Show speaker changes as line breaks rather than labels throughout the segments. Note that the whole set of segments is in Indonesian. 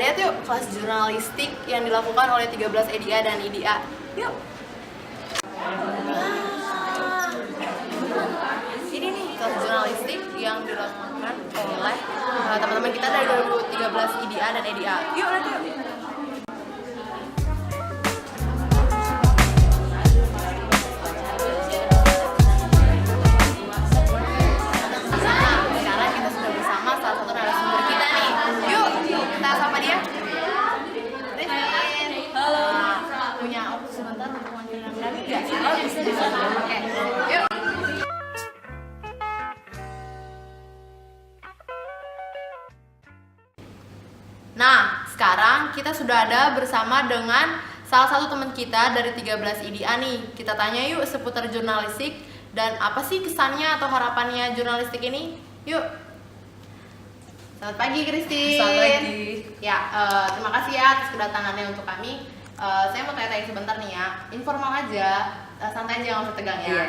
lihat yuk kelas jurnalistik yang dilakukan oleh 13 EDA dan IDA. Yuk. Ini nih kelas jurnalistik yang dilakukan oleh teman-teman kita dari 2013 IDA dan EDA. Yuk lihat yuk. Nah, sekarang kita sudah ada bersama dengan salah satu teman kita dari 13 IDA nih. Kita tanya yuk seputar jurnalistik dan apa sih kesannya atau harapannya jurnalistik ini. Yuk. Selamat pagi, Christine.
Selamat pagi.
Ya, terima kasih ya atas kedatangannya untuk kami. Saya mau tanya-tanya sebentar nih ya, informal aja, santai aja, nggak usah tegang ya.
Iya.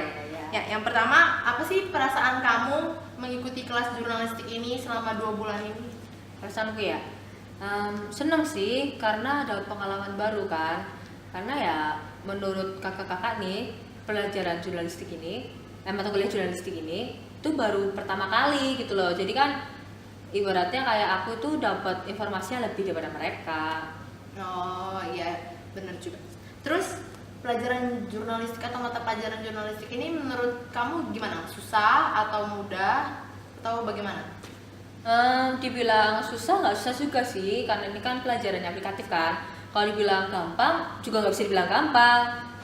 Ya, yang pertama, apa sih perasaan kamu mengikuti kelas jurnalistik ini selama 2 bulan ini?
Perasaanku ya, seneng sih karena ada pengalaman baru kan. Karena ya menurut kakak-kakak nih, pelajaran jurnalistik ini, mata kuliah jurnalistik ini itu baru pertama kali gitu loh. Jadi kan ibaratnya kayak aku tuh dapat informasinya lebih daripada mereka.
Oh iya, bener juga. Terus pelajaran jurnalistik atau mata pelajaran jurnalistik ini menurut kamu gimana? Susah atau mudah atau bagaimana?
Dibilang susah nggak susah juga sih, karena ini kan pelajarannya aplikatif kan. Kalau dibilang gampang juga nggak bisa dibilang gampang,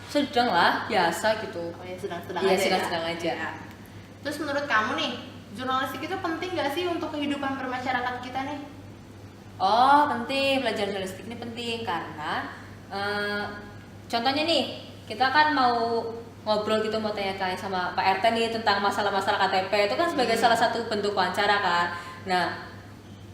sedang lah, biasa gitu.
Oh ya, sedang-sedang
Iya,
aja
sedang-sedang
ya.
aja.
Ya. Terus menurut kamu nih, jurnalistik itu penting nggak sih untuk kehidupan bermasyarakat kita nih?
Oh, penting, pelajaran jurnalistik ini penting karena contohnya nih, kita kan mau ngobrol gitu, mau tanya-tanya sama Pak RT nih tentang masalah-masalah KTP, itu kan sebagai salah satu bentuk wawancara kan. Nah,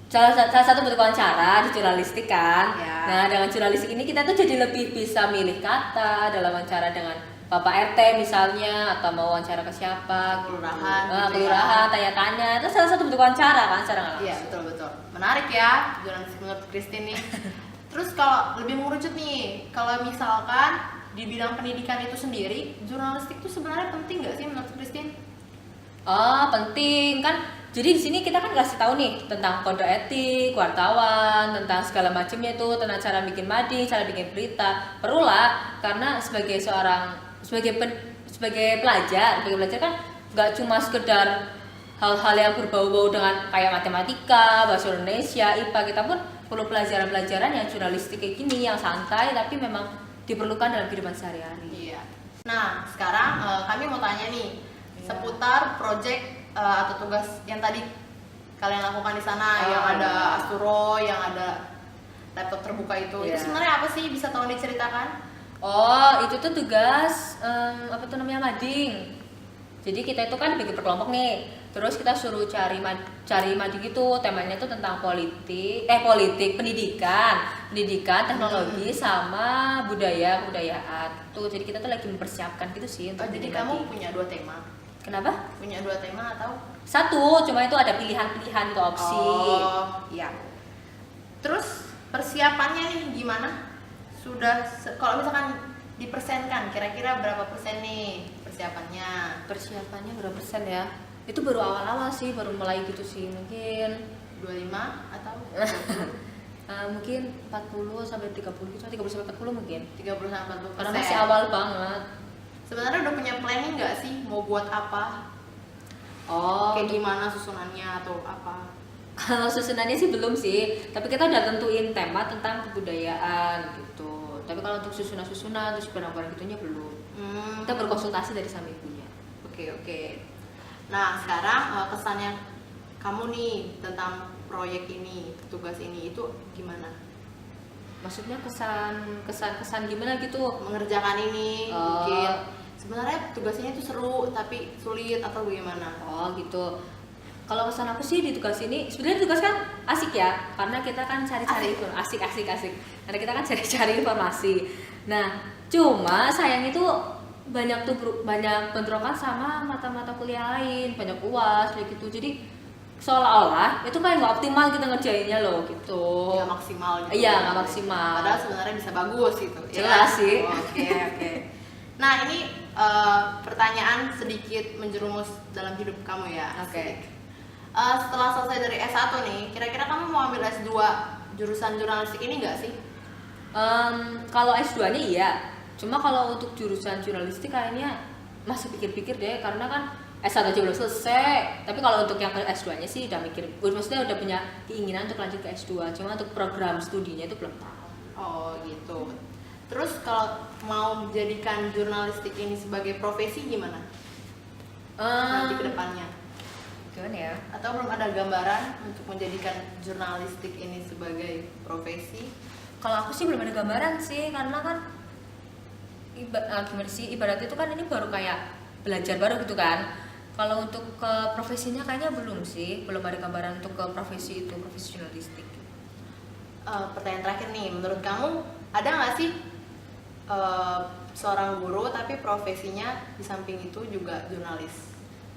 salah satu bentuk wawancara di jurnalistik kan.
Ya.
Nah, dengan jurnalistik ini kita tuh jadi lebih bisa milih kata dalam wawancara dengan Bapak RT misalnya, atau mau wawancara ke siapa,
Kelurahan, gitu
kelurahan,
ya.
tanya-tanya, itu salah satu bentuk wawancara kan, secara nggak
Iya,
langsung.
betul. Menarik ya jurnalistik menurut Christine nih. Terus kalau lebih mengerucut nih, kalau misalkan di bidang pendidikan itu sendiri, jurnalistik itu sebenarnya penting nggak sih menurut Christine?
Oh, penting kan. Jadi di sini kita kan kasih tahu nih tentang kode etik, wartawan, tentang segala macamnya itu, tentang cara bikin mading, cara bikin berita. Perlulah, karena sebagai pelajar kan nggak cuma sekedar hal-hal yang berbau-bau dengan kayak matematika, bahasa Indonesia, IPA, kita pun perlu pelajaran-pelajaran yang jurnalistik kayak gini, yang santai tapi memang diperlukan dalam kehidupan sehari-hari.
Iya. Nah, sekarang kami mau tanya nih seputar project atau tugas yang tadi kalian lakukan di sana, yang ada Asturo, yang ada laptop terbuka itu.
Iya.
Itu sebenarnya apa sih? Bisa tolong diceritakan?
Oh, itu tuh tugas mading. Jadi kita itu kan bikin per kelompok nih. Terus kita suruh cari mading itu, temanya itu tentang politik, pendidikan, teknologi sama kebudayaan. Tuh, jadi kita tuh lagi mempersiapkan gitu sih untuk
Jadi
bikin
kamu
mading.
punya 2 tema?
Kenapa?
Punya 2 tema atau?
Satu, cuma itu ada pilihan-pilihan tuh opsi.
Oh, iya. Terus persiapannya nih gimana? Kalau misalkan dipersenkan, kira-kira berapa persen nih persiapannya?
Persiapannya berapa persen ya? Itu baru awal-awal sih, baru mulai gitu sih. Mungkin
25 atau
mungkin 40 sampai 30 gitu, 30 sampai 40 mungkin.
30 sampai 40%?
Karena masih awal banget.
Sebenarnya udah punya planning nggak sih mau buat apa?
Oh,
Kayak gimana susunannya atau apa?
kalau susunannya sih belum sih, tapi kita udah tentuin tema tentang kebudayaan gitu. Tapi kalau untuk susunan terus barang-barang gitunya belum. Kita berkonsultasi dari sama ibunya.
Oke. Nah, sekarang kesannya kamu nih tentang proyek ini, tugas ini itu gimana?
Maksudnya kesan gimana gitu?
Mengerjakan ini
Oh.
mungkin sebenarnya tugasnya itu seru tapi sulit atau bagaimana?
Oh gitu. Kalau kesan aku sih di tugas ini, sebenarnya tugas kan asik ya, karena kita kan cari-cari itu asik. Karena kita kan cari-cari informasi. Nah, cuma sayang itu banyak bentrokan sama mata-mata kuliah lain, banyak UAS kayak gitu. Jadi seolah-olah itu kayak nggak optimal kita ngerjainnya loh gitu.
Nggak maksimal gitu.
Iya, nggak maksimal.
Padahal sebenarnya bisa bagus gitu.
Jelas
ya?
sih.
Oke. Nah ini pertanyaan sedikit menjerumus dalam hidup kamu ya.
Oke.
Setelah selesai dari S1 nih, kira-kira kamu mau ambil S2 jurusan jurnalistik ini nggak sih?
Kalau S2-nya iya. Cuma kalau untuk jurusan jurnalistik kayaknya masih pikir-pikir deh, karena kan S1 aja belum selesai. Tapi kalau untuk yang ke S2-nya sih udah mikir, maksudnya udah punya keinginan untuk lanjut ke S2. Cuma untuk program studinya itu belum tahu.
Oh gitu. Terus kalau mau menjadikan jurnalistik ini sebagai profesi gimana? Nanti ke depannya?
Gimana ya?
Atau belum ada gambaran untuk menjadikan jurnalistik ini sebagai profesi?
Kalau aku sih belum ada gambaran sih, karena kan gimana sih, ibarat itu kan ini baru kayak belajar baru gitu kan. Kalau untuk ke profesinya kayaknya belum sih, belum ada gambaran untuk ke profesi itu, profesi jurnalistik.
Pertanyaan terakhir nih, menurut kamu ada nggak sih seorang guru tapi profesinya di samping itu juga jurnalis?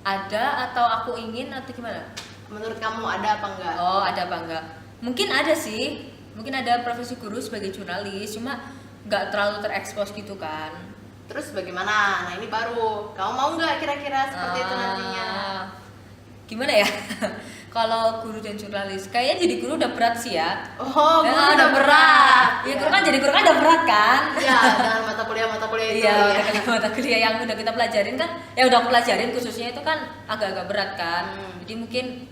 Ada atau aku ingin atau gimana?
Menurut kamu ada apa enggak?
Oh, ada apa enggak? Mungkin ada sih, mungkin ada profesi guru sebagai jurnalis, cuma nggak terlalu terekspos gitu kan.
Terus bagaimana? Nah ini baru, kamu mau nggak kira-kira seperti itu nantinya?
Gimana ya? Kalau guru dan jurnalis, kayaknya jadi guru udah berat sih ya.
Oh, guru
Nah,
udah berat.
Iya, guru kan jadi guru kan udah berat kan?
Ya, dengan mata kuliah itu.
Iya, dengan mata kuliah yang udah kita pelajarin kan, ya udah aku pelajarin khususnya itu kan agak-agak berat kan. Jadi mungkin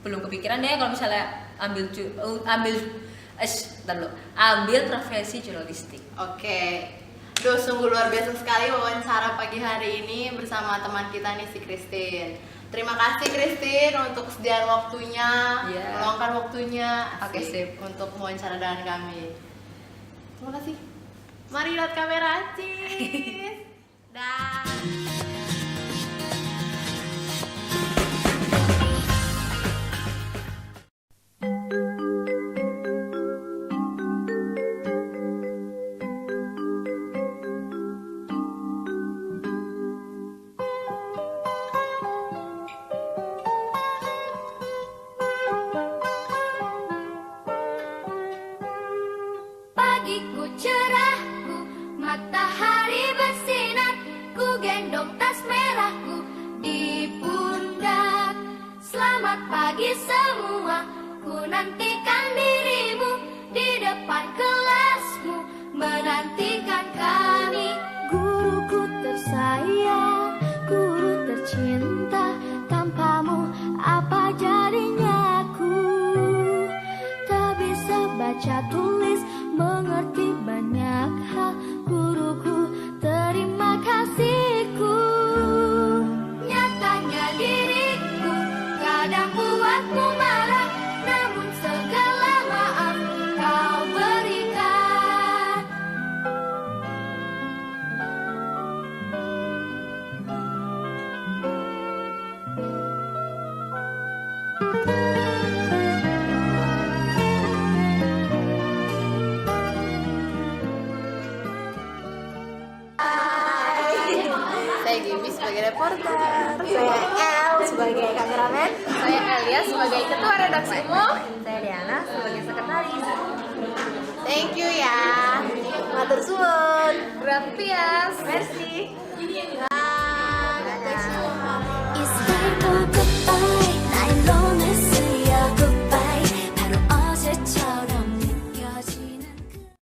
belum kepikiran deh kalau misalnya ambil profesi jurnalistik.
Oke. Duh, sungguh luar biasa sekali wawancara pagi hari ini bersama teman kita nih si Christine. Terima kasih Christine untuk kesediaan waktunya, meluangkan waktunya.
Oke, sip.
Untuk wawancara dengan kami. Terima kasih. Mari lihat kamera, Cis. Dah.
Pagiku cerahku, matahari bersinar, ku gendong tas merahku di pundak. Selamat pagi semua, ku nantikan dirimu di depan kelasmu, menantikan kami. Guruku tersayang, guru tercinta, tanpamu apa jadinya aku? Tak bisa baca tulis, mengerti banyak hal, guruku, terima kasihku. Nyatanya diriku kadang buatmu marah, namun segala maaf kau berikan.
Saya Gibi sebagai reporter.
Saya El sebagai kameramen.
Saya Elia sebagai ketua redaksi umum.
Saya Diana sebagai sekretaris.
Thank you ya.
Matur suwun.
Gracias.
Merci.